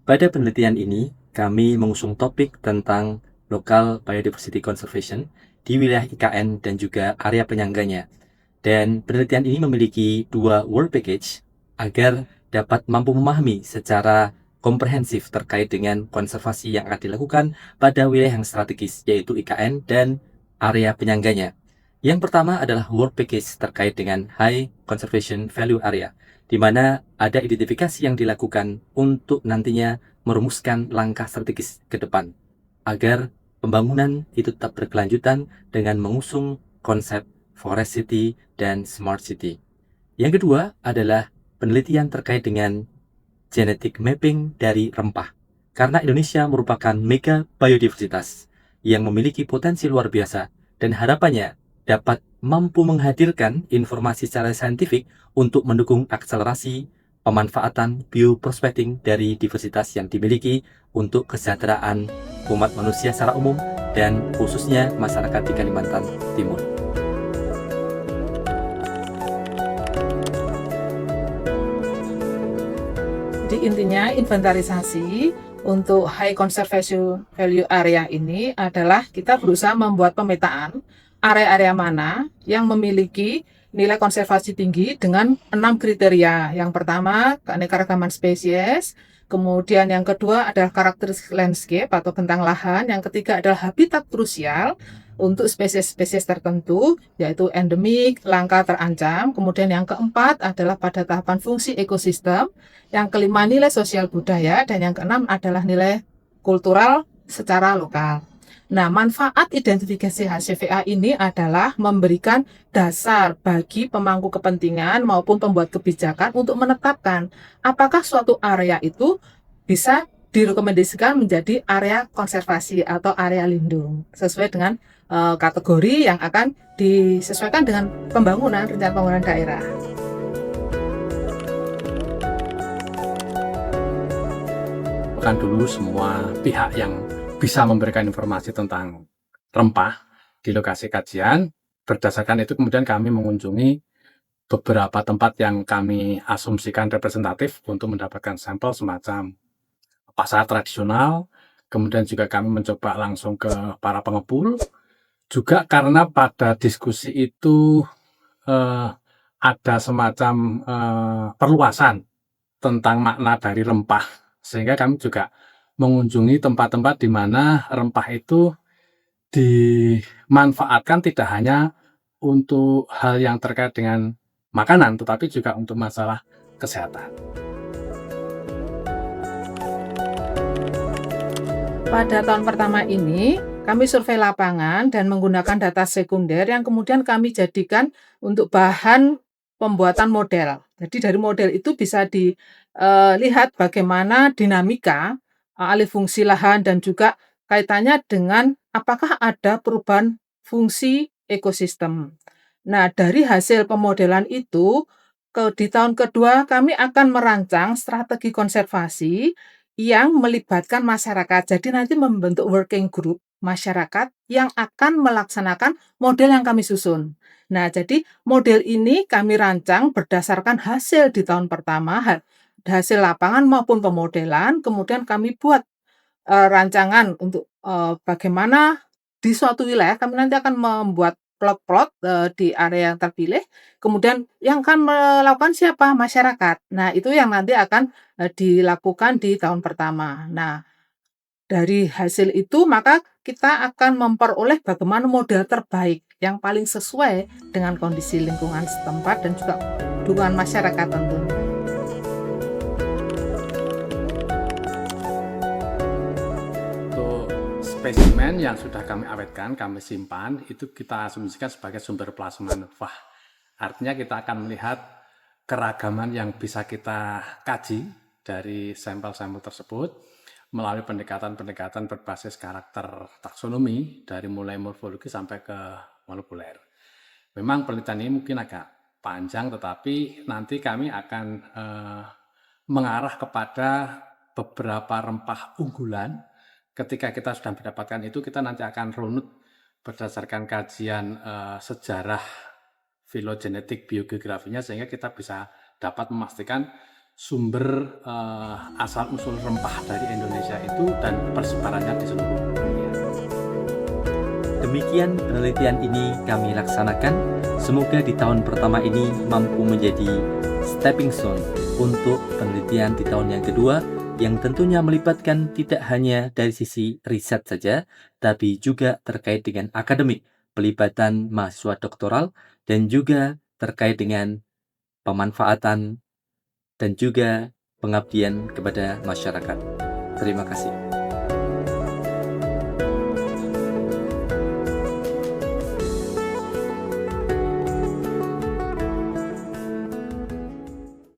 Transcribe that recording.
Pada penelitian ini, kami mengusung topik tentang Local Biodiversity Conservation di wilayah IKN dan juga area penyangganya. Dan penelitian ini memiliki dua work package agar dapat mampu memahami secara komprehensif terkait dengan konservasi yang akan dilakukan pada wilayah yang strategis, yaitu IKN dan area penyangganya. Yang pertama adalah work package terkait dengan High Conservation Value Area, di mana ada identifikasi yang dilakukan untuk nantinya merumuskan langkah strategis ke depan, agar pembangunan itu tetap berkelanjutan dengan mengusung konsep Forest City dan Smart City. Yang kedua adalah penelitian terkait dengan genetic mapping dari rempah. Karena Indonesia merupakan mega biodiversitas yang memiliki potensi luar biasa dan harapannya dapat mampu menghadirkan informasi secara saintifik untuk mendukung akselerasi pemanfaatan bioprospecting dari diversitas yang dimiliki untuk kesejahteraan umat manusia secara umum dan khususnya masyarakat di Kalimantan Timur. Jadi intinya inventarisasi untuk high conservation value area ini adalah kita berusaha membuat pemetaan area-area mana yang memiliki nilai konservasi tinggi dengan 6 kriteria. Yang pertama, keanekaragaman spesies, kemudian yang kedua adalah karakteristik landscape atau bentang lahan, yang ketiga adalah habitat krusial untuk spesies-spesies tertentu, yaitu endemik, langka, terancam. Kemudian yang keempat adalah pada tahapan fungsi ekosistem, yang kelima nilai sosial budaya, dan yang keenam adalah nilai kultural secara lokal. Nah, manfaat identifikasi HCVA ini adalah memberikan dasar bagi pemangku kepentingan maupun pembuat kebijakan untuk menetapkan apakah suatu area itu bisa direkomendasikan menjadi area konservasi atau area lindung sesuai dengan kategori yang akan disesuaikan dengan pembangunan rencana pembangunan daerah. Bukan dulu semua pihak yang bisa memberikan informasi tentang rempah di lokasi kajian. Berdasarkan itu kemudian kami mengunjungi beberapa tempat yang kami asumsikan representatif untuk mendapatkan sampel semacam pasar tradisional. Kemudian juga kami mencoba langsung ke para pengepul. Juga karena pada diskusi itu ada semacam perluasan tentang makna dari rempah, sehingga kami juga mengunjungi tempat-tempat di mana rempah itu dimanfaatkan tidak hanya untuk hal yang terkait dengan makanan, tetapi juga untuk masalah kesehatan. Pada tahun pertama ini, kami survei lapangan dan menggunakan data sekunder yang kemudian kami jadikan untuk bahan pembuatan model. Jadi dari model itu bisa dilihat bagaimana dinamika alih fungsi lahan dan juga kaitannya dengan apakah ada perubahan fungsi ekosistem. Nah, dari hasil pemodelan itu, di tahun kedua kami akan merancang strategi konservasi yang melibatkan masyarakat. Jadi nanti membentuk working group masyarakat yang akan melaksanakan model yang kami susun. Nah, jadi model ini kami rancang berdasarkan hasil di tahun pertama, hasil lapangan maupun pemodelan, kemudian kami buat rancangan untuk bagaimana di suatu wilayah kami nanti akan membuat plot-plot di area yang terpilih, kemudian yang akan melakukan siapa? Masyarakat. Nah, itu yang nanti akan dilakukan di tahun pertama. Nah, dari hasil itu maka kita akan memperoleh bagaimana model terbaik yang paling sesuai dengan kondisi lingkungan setempat dan juga dukungan masyarakat tentunya. Spesimen yang sudah kami awetkan, kami simpan, itu kita asumsikan sebagai sumber plasma nutfah. Artinya kita akan melihat keragaman yang bisa kita kaji dari sampel-sampel tersebut melalui pendekatan-pendekatan berbasis karakter taksonomi dari mulai morfologi sampai ke molekuler. Memang penelitian ini mungkin agak panjang, tetapi nanti kami akan mengarah kepada beberapa rempah unggulan. Ketika kita sudah mendapatkan itu, kita nanti akan runut berdasarkan kajian sejarah filogenetik biogeografinya, sehingga kita bisa dapat memastikan sumber asal-usul rempah dari Indonesia itu dan persebarannya di seluruh dunia. Demikian penelitian ini kami laksanakan. Semoga di tahun pertama ini mampu menjadi stepping stone untuk penelitian di tahun yang kedua, yang tentunya melibatkan tidak hanya dari sisi riset saja, tapi juga terkait dengan akademik, pelibatan mahasiswa doktoral, dan juga terkait dengan pemanfaatan dan juga pengabdian kepada masyarakat. Terima kasih.